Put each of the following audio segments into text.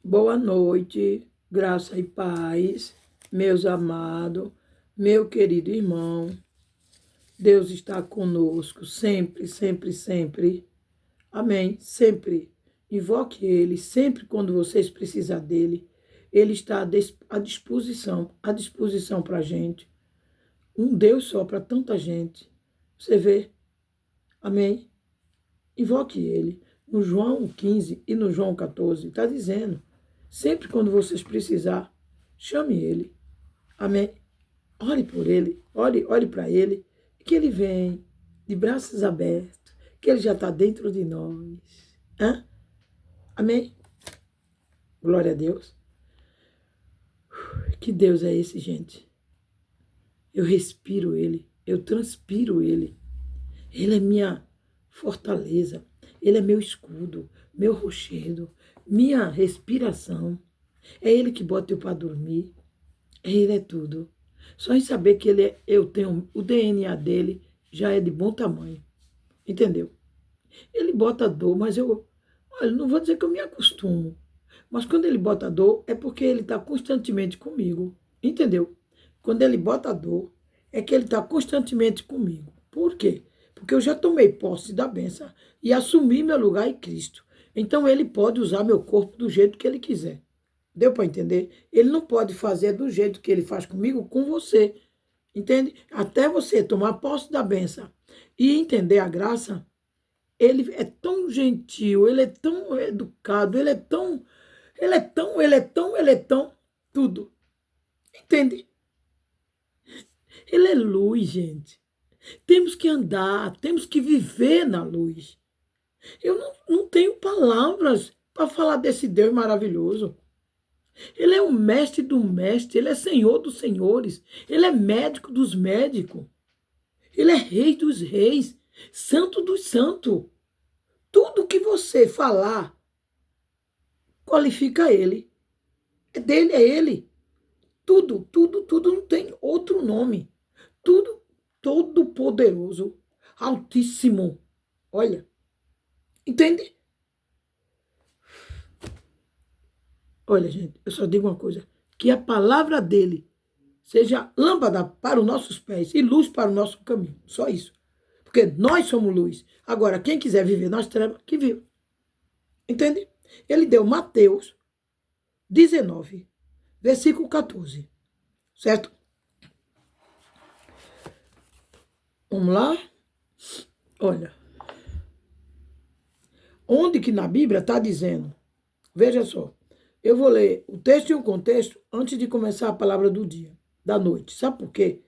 Boa noite, graça e paz, meus amados, meu querido irmão. Deus está conosco sempre, sempre, sempre. Amém. Sempre. Invoque Ele, sempre quando vocês precisar dele. Ele está à disposição para a gente. Um Deus só para tanta gente. Você vê? Amém. Invoque Ele. No João 15 e no João 14, está dizendo. Sempre quando vocês precisar, chame Ele. Amém? Ore por Ele, ore para Ele, que Ele vem de braços abertos, que Ele já está dentro de nós. Hã? Amém? Glória a Deus. Que Deus é esse, gente? Eu respiro Ele, eu transpiro Ele. Ele é minha fortaleza, Ele é meu escudo, meu rochedo, minha respiração. É Ele que bota eu para dormir. Ele é tudo. Só em saber que eu tenho o DNA dele já é de bom tamanho. Entendeu? Ele bota dor, mas olha, não vou dizer que eu me acostumo. Mas quando ele bota dor, é porque ele está constantemente comigo. Entendeu? Quando ele bota dor, é que ele está constantemente comigo. Por quê? Porque eu já tomei posse da bênção e assumi meu lugar em Cristo. Então ele pode usar meu corpo do jeito que ele quiser. Deu para entender? Ele não pode fazer do jeito que ele faz comigo com você. Entende? Até você tomar posse da bênção e entender a graça, ele é tão gentil, ele é tão educado, ele é tão tudo. Entende? Ele é luz, gente. Temos que andar, temos que viver na luz. Eu não tenho palavras para falar desse Deus maravilhoso. Ele é o mestre do mestre, ele é senhor dos senhores, ele é médico dos médicos, ele é rei dos reis, santo dos santos. Tudo que você falar, qualifica ele. É dele, é ele. Tudo, tudo, tudo não tem outro nome. Tudo, todo poderoso, altíssimo. Olha, entende? Olha, gente, eu só digo uma coisa, que a palavra dele seja lâmpada para os nossos pés e luz para o nosso caminho. Só isso. Porque nós somos luz. Agora, quem quiser viver nas trevas, que viva. Entende? Ele deu Mateus 19, versículo 14. Certo? Vamos lá? Olha. Onde que na Bíblia está dizendo? Veja só. Eu vou ler o texto e o contexto antes de começar a palavra do dia, da noite. Sabe por quê?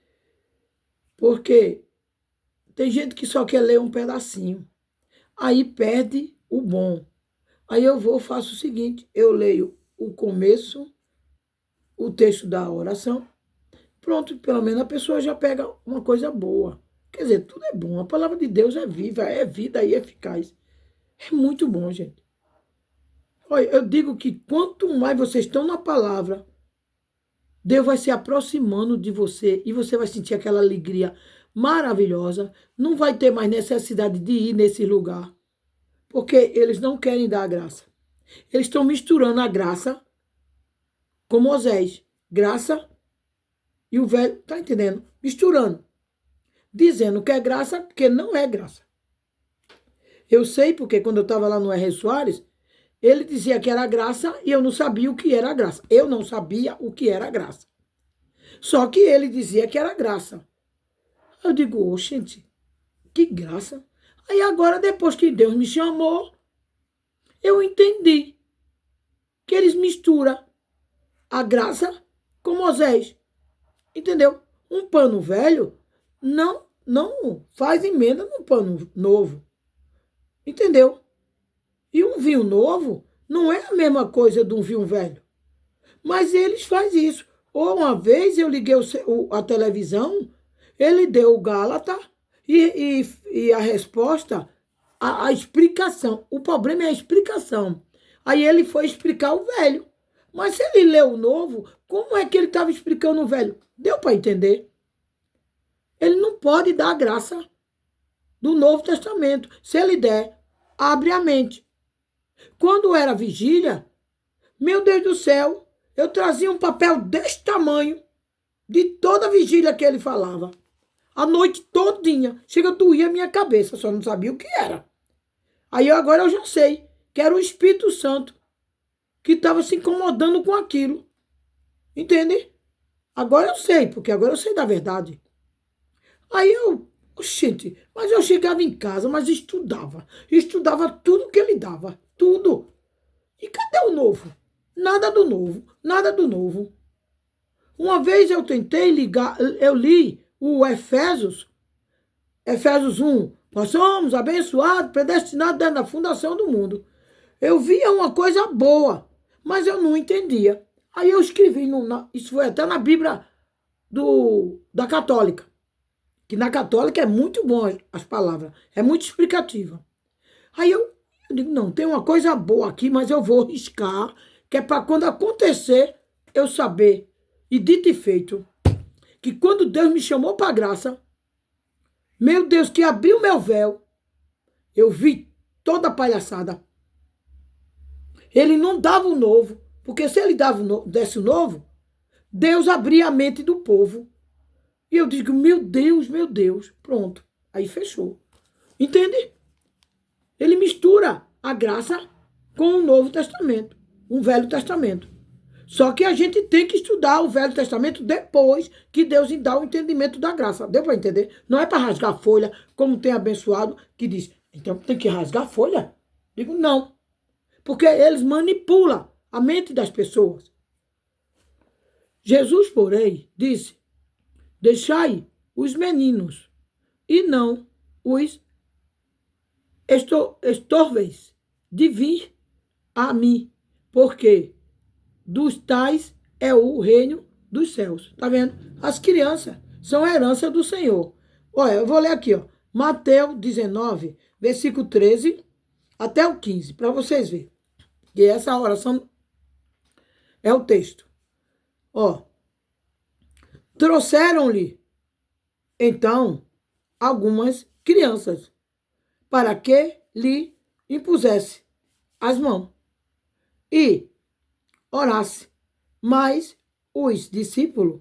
Porque tem gente que só quer ler um pedacinho. Aí perde o bom. Aí faço o seguinte, eu leio o começo, o texto da oração. Pronto, pelo menos a pessoa já pega uma coisa boa. Quer dizer, tudo é bom. A palavra de Deus é viva, é vida e eficaz. É muito bom, gente. Olha, eu digo que quanto mais vocês estão na palavra, Deus vai se aproximando de você e você vai sentir aquela alegria maravilhosa. Não vai ter mais necessidade de ir nesse lugar, porque eles não querem dar a graça. Eles estão misturando a graça com Moisés. Graça e o velho, tá entendendo? Misturando. Dizendo que é graça, porque não é graça. Eu sei porque quando eu estava lá no R. Soares, ele dizia que era graça e eu não sabia o que era graça. Eu não sabia o que era graça. Só que ele dizia que era graça. Eu digo, gente, que graça. Aí agora, depois que Deus me chamou, eu entendi que eles misturam a graça com Moisés. Entendeu? Um pano velho não faz emenda num pano novo. Entendeu? E um vinho novo não é a mesma coisa de um vinho velho. Mas eles fazem isso. Ou uma vez eu liguei a televisão, ele deu o Gálata e a resposta, a explicação. O problema é a explicação. Aí ele foi explicar o velho. Mas se ele leu o novo, como é que ele estava explicando o velho? Deu para entender? Ele não pode dar a graça do Novo Testamento. Se ele der, abre a mente. Quando era vigília, Meu Deus do céu, eu trazia um papel desse tamanho de toda a vigília que ele falava. A noite todinha. Chega, doía a minha cabeça, só não sabia o que era. Aí agora eu já sei que era o Espírito Santo que estava se incomodando com aquilo. Entende? Agora eu sei, porque agora eu sei da verdade. Aí gente, mas eu chegava em casa, mas estudava. Estudava tudo que ele dava. Tudo. E cadê o novo? Nada do novo. Nada do novo. Uma vez eu tentei ligar, eu li o Efésios 1. Nós somos abençoados, predestinados desde a fundação do mundo. Eu via uma coisa boa, mas eu não entendia. Aí eu escrevi, isso foi até na Bíblia da Católica, que na Católica é muito bom as palavras, é muito explicativa. Aí eu digo, não, tem uma coisa boa aqui, mas eu vou riscar, que é para quando acontecer, eu saber. E dito e feito, que quando Deus me chamou para a graça, meu Deus, que abriu meu véu, eu vi toda a palhaçada. Ele não dava o novo, porque se ele desse o novo, Deus abria a mente do povo. E eu digo, meu Deus, pronto. Aí fechou. Entende? Ele mistura a graça com o Novo Testamento, um Velho Testamento. Só que a gente tem que estudar o Velho Testamento depois que Deus dá o entendimento da graça. Deu para entender? Não é para rasgar a folha, como tem abençoado, que diz, então tem que rasgar a folha? Digo, não. Porque eles manipulam a mente das pessoas. Jesus, porém, disse, deixai os meninos e não os estorveis de vir a mim, porque dos tais é o reino dos céus. Tá vendo? As crianças são a herança do Senhor. Olha, eu vou ler aqui, ó. Mateus 19, versículo 13 até o 15, para vocês verem. E essa oração é o texto. Ó. Trouxeram-lhe, então, algumas crianças, para que lhe impusesse as mãos e orasse. Mas os discípulos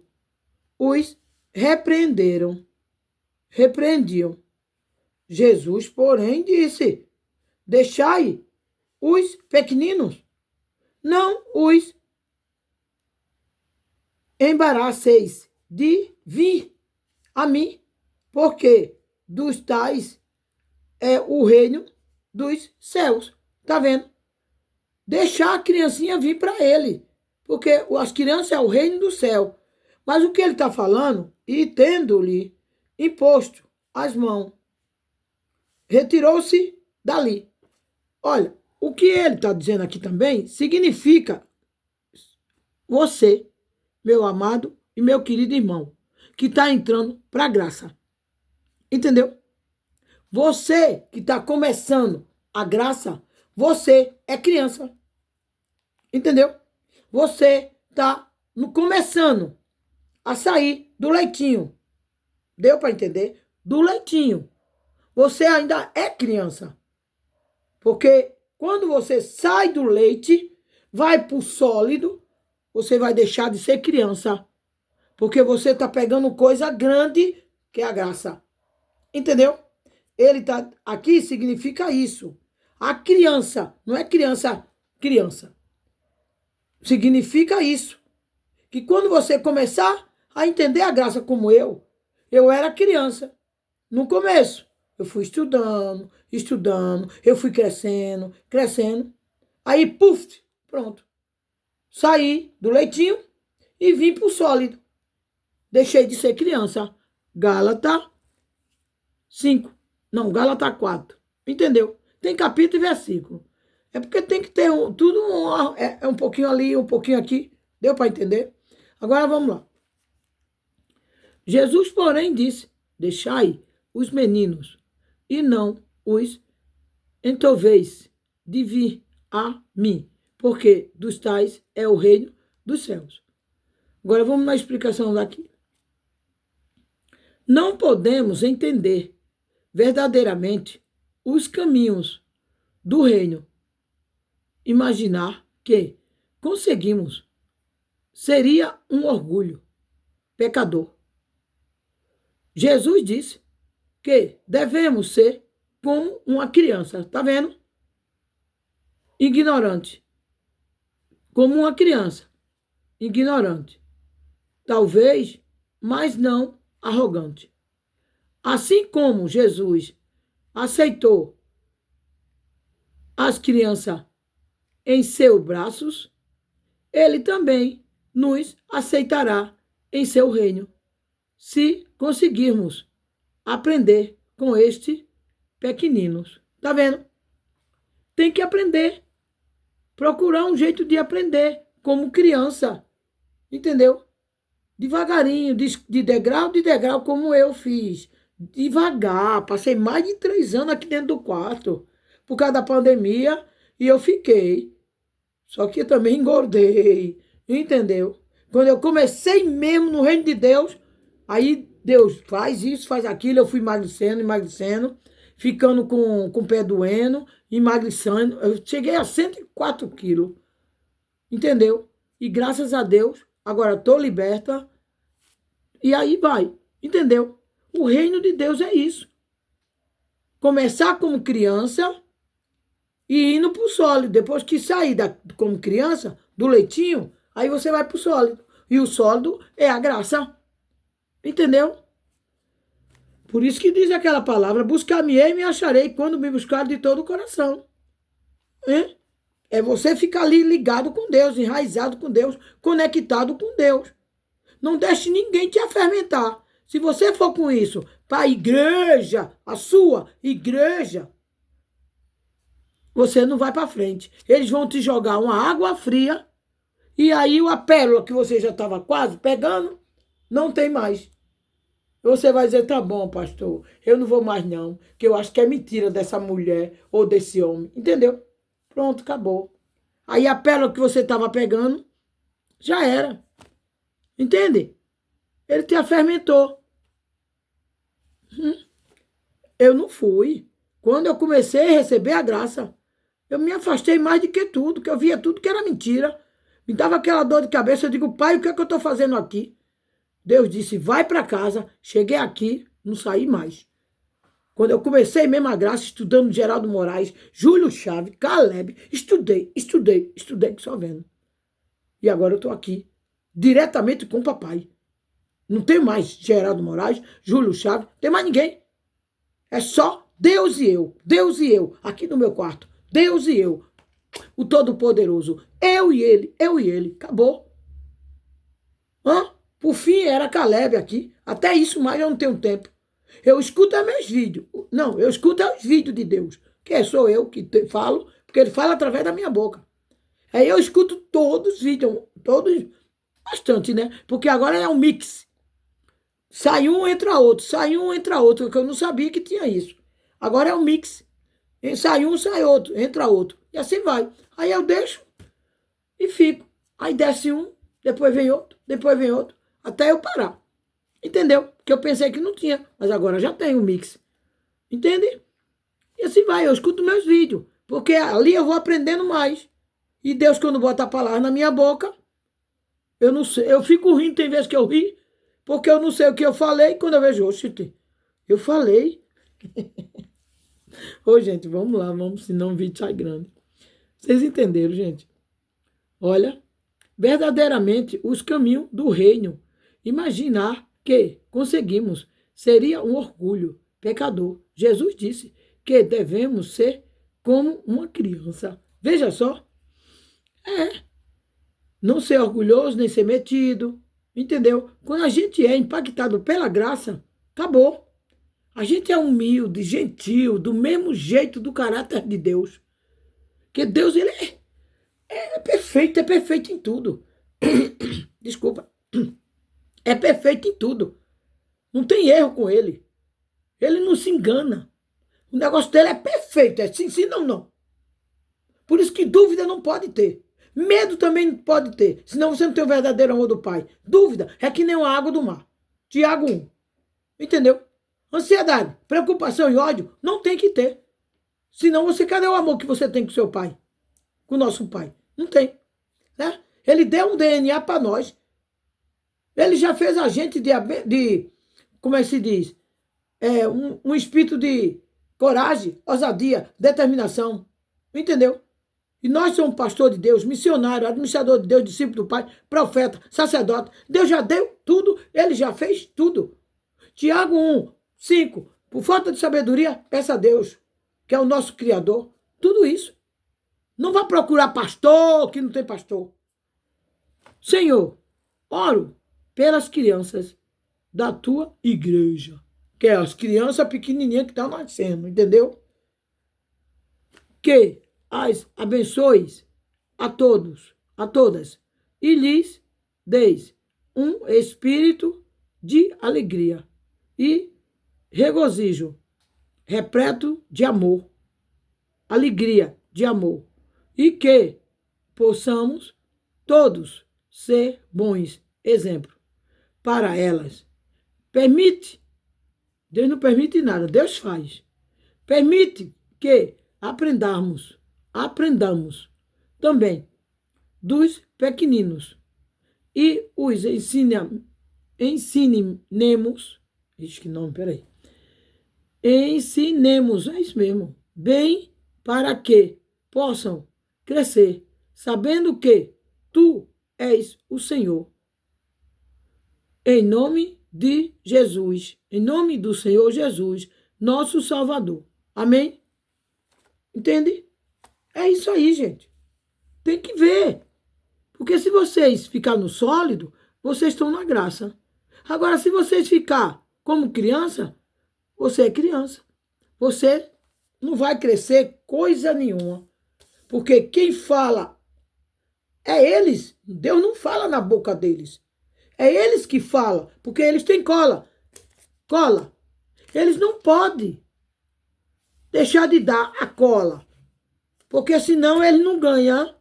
os repreendiam. Jesus, porém, disse, deixai os pequeninos, não os embaraceis de vir a mim, porque dos tais é o reino dos céus. Tá vendo? Deixar a criancinha vir para ele, porque as crianças é o reino do céu. Mas o que ele está falando, e tendo-lhe imposto as mãos, retirou-se dali. Olha, o que ele está dizendo aqui também significa você, meu amado e meu querido irmão, que está entrando para a graça. Entendeu? Você que está começando a graça, você é criança. Entendeu? Você está começando a sair do leitinho. Deu para entender? Do leitinho. Você ainda é criança. Porque quando você sai do leite, vai para o sólido, você vai deixar de ser criança. Porque você está pegando coisa grande, que é a graça. Entendeu? Ele tá aqui, significa isso. A criança, não é criança. Significa isso. Que quando você começar a entender a graça como eu era criança. No começo, eu fui estudando, eu fui crescendo. Aí, puf, pronto. Saí do leitinho e vim pro sólido. Deixei de ser criança. Gálatas 5. Não, Gálatas 4. Entendeu? Tem capítulo e versículo. É porque tem que ter um pouquinho ali, um pouquinho aqui. Deu para entender? Agora vamos lá. Jesus, porém, disse, deixai os meninos e não os entorveis de vir a mim, porque dos tais é o reino dos céus. Agora vamos na explicação daqui. Não podemos entender verdadeiramente os caminhos do reino. Imaginar que, conseguimos, seria um orgulho pecador. Jesus disse que devemos ser como uma criança, tá vendo? Ignorante. Como uma criança, ignorante. Talvez, mas não arrogante. Assim como Jesus aceitou as crianças em seus braços, ele também nos aceitará em seu reino, se conseguirmos aprender com estes pequeninos. Tá vendo? Tem que aprender, procurar um jeito de aprender, como criança, entendeu? Devagarinho, de degrau, como eu fiz. Devagar, passei mais de 3 anos aqui dentro do quarto, por causa da pandemia, e eu fiquei. Só que eu também engordei, entendeu? Quando eu comecei mesmo no reino de Deus, aí Deus faz isso, faz aquilo, eu fui emagrecendo, ficando com o pé doendo, emagrecendo. Eu cheguei a 104 quilos, entendeu? E graças a Deus, agora estou liberta, e aí vai, entendeu? O reino de Deus é isso. Começar como criança e indo para o sólido. Depois que sair como criança, do leitinho, aí você vai para o sólido. E o sólido é a graça. Entendeu? Por isso que diz aquela palavra, buscar-me-ei e me acharei quando me buscar de todo o coração. É você ficar ali ligado com Deus, enraizado com Deus, conectado com Deus. Não deixe ninguém te afermentar. Se você for com isso para a igreja, a sua igreja, você não vai para frente. Eles vão te jogar uma água fria e aí a pérola que você já estava quase pegando, não tem mais. Você vai dizer, tá bom, pastor, eu não vou mais não, que eu acho que é mentira dessa mulher ou desse homem. Entendeu? Pronto, acabou. Aí a pérola que você estava pegando, já era. Entende? Ele te afermentou. Eu não fui. Quando eu comecei a receber a graça, eu me afastei mais do que tudo, que eu via tudo que era mentira. Me dava aquela dor de cabeça, eu digo, pai, o que é que eu estou fazendo aqui? Deus disse, vai para casa. Cheguei aqui, não saí mais. Quando eu comecei mesmo a graça, estudando Geraldo Moraes, Júlio Chaves, Caleb, estudei, que só vendo. E agora eu estou aqui, diretamente com o papai. Não tem mais Geraldo Moraes, Júlio Chaves, não tem mais ninguém. É só Deus e eu, aqui no meu quarto. Deus e eu, o Todo-Poderoso. Eu e ele, acabou. Por fim, era Caleb aqui. Até isso mais eu não tenho tempo. Eu escuto meus vídeos. Não, eu escuto os vídeos de Deus. Que sou eu que falo, porque ele fala através da minha boca. Aí eu escuto todos os vídeos, todos, bastante, né? Porque agora é um mix. Sai um, entra outro, que eu não sabia que tinha isso. Agora é um mix. Sai um, sai outro, entra outro. E assim vai. Aí eu deixo e fico. Aí desce um, depois vem outro, até eu parar. Entendeu? Porque eu pensei que não tinha, mas agora já tem um mix. Entende? E assim vai, eu escuto meus vídeos, porque ali eu vou aprendendo mais. E Deus, quando bota a palavra na minha boca, eu não sei, eu fico rindo, tem vezes que eu ri, porque eu não sei o que eu falei, quando eu vejo, oxe, eu falei. Ô, gente, vamos lá, senão o vídeo sai grande. Vocês entenderam, gente? Olha, verdadeiramente os caminhos do reino. Imaginar que conseguimos seria um orgulho pecador. Jesus disse que devemos ser como uma criança. Veja só. Não ser orgulhoso, nem ser metido. Entendeu? Quando a gente é impactado pela graça, acabou. A gente é humilde, gentil, do mesmo jeito do caráter de Deus. Porque Deus, ele é perfeito em tudo. Desculpa. É perfeito em tudo. Não tem erro com ele. Ele não se engana. O negócio dele é perfeito. É sim, sim, não, não. Por isso que dúvida não pode ter. Medo também não pode ter. Senão você não tem o verdadeiro amor do Pai. Dúvida é que nem a água do mar. Tiago 1. Entendeu? Ansiedade, preocupação e ódio não tem que ter. Senão você, cadê o amor que você tem com seu pai? Com o nosso pai? Não tem. né? Ele deu um DNA para nós. Ele já fez a gente como é que se diz? Um espírito de coragem, ousadia, determinação. Entendeu? E nós somos pastor de Deus, missionário, administrador de Deus, discípulo do Pai, profeta, sacerdote. Deus já deu tudo, ele já fez tudo. Tiago 1:5. Por falta de sabedoria, peça a Deus, que é o nosso Criador. Tudo isso. Não vá procurar pastor que não tem pastor. Senhor, oro pelas crianças da tua igreja. Que é as crianças pequenininhas que estão nascendo, entendeu? Que as abençoes a todos, a todas, e lhes deis um espírito de alegria e regozijo, repleto de amor, alegria de amor, e que possamos todos ser bons exemplos para elas. Permite, Deus não permite nada, Deus faz. Permite que aprendamos também dos pequeninos e os ensinemos, que nome, peraí, ensinemos, é isso mesmo, bem para que possam crescer, sabendo que tu és o Senhor. Em nome de Jesus, em nome do Senhor Jesus, nosso Salvador. Amém? Entende? É isso aí, gente. Tem que ver. Porque se vocês ficarem no sólido, vocês estão na graça. Agora, se vocês ficar como criança, você é criança. Você não vai crescer coisa nenhuma. Porque quem fala é eles. Deus não fala na boca deles. É eles que falam, porque eles têm cola. Cola. Eles não podem deixar de dar a cola. Porque senão eles não ganham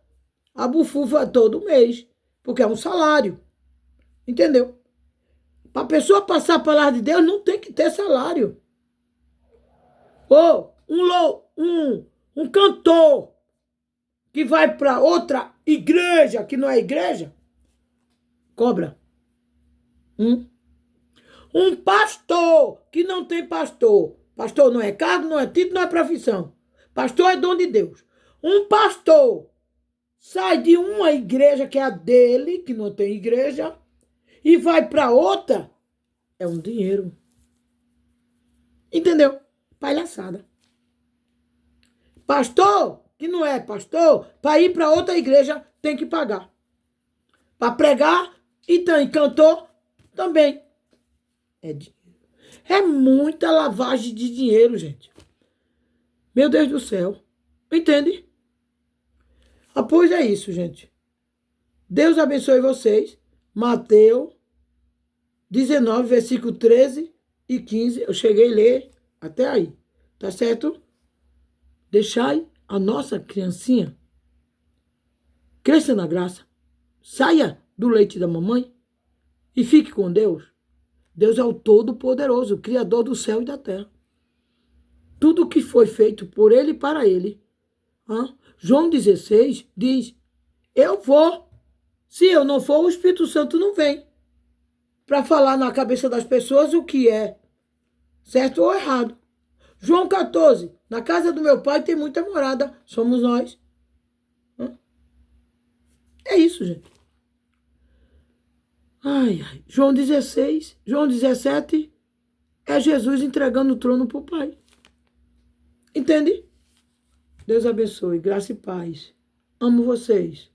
a bufufa todo mês. Porque é um salário. Entendeu? Para a pessoa passar a palavra de Deus, não tem que ter salário. Ou um cantor que vai para outra igreja, que não é igreja, cobra. Um pastor que não tem pastor. Pastor não é cargo, não é título, não é profissão. Pastor é dom de Deus. Um pastor sai de uma igreja que é a dele, que não tem igreja, e vai para outra, é um dinheiro. Entendeu? Palhaçada. Pastor, que não é pastor, para ir para outra igreja tem que pagar. Para pregar, e cantor também. É dinheiro. É muita lavagem de dinheiro, gente. Meu Deus do céu. Entende? Pois é isso, gente. Deus abençoe vocês. Mateus 19, versículo 13 e 15. Eu cheguei a ler até aí. Tá certo? Deixai a nossa criancinha cresça na graça. Saia do leite da mamãe e fique com Deus. Deus é o Todo-Poderoso, o Criador do céu e da terra. Tudo que foi feito por Ele e para Ele. João 16 diz, eu vou. Se eu não for, o Espírito Santo não vem. Para falar na cabeça das pessoas o que é certo ou errado. João 14, na casa do meu pai tem muita morada, somos nós. É isso, gente. João 16, João 17 é Jesus entregando o trono para o Pai. Entende? Deus abençoe, graça e paz. Amo vocês.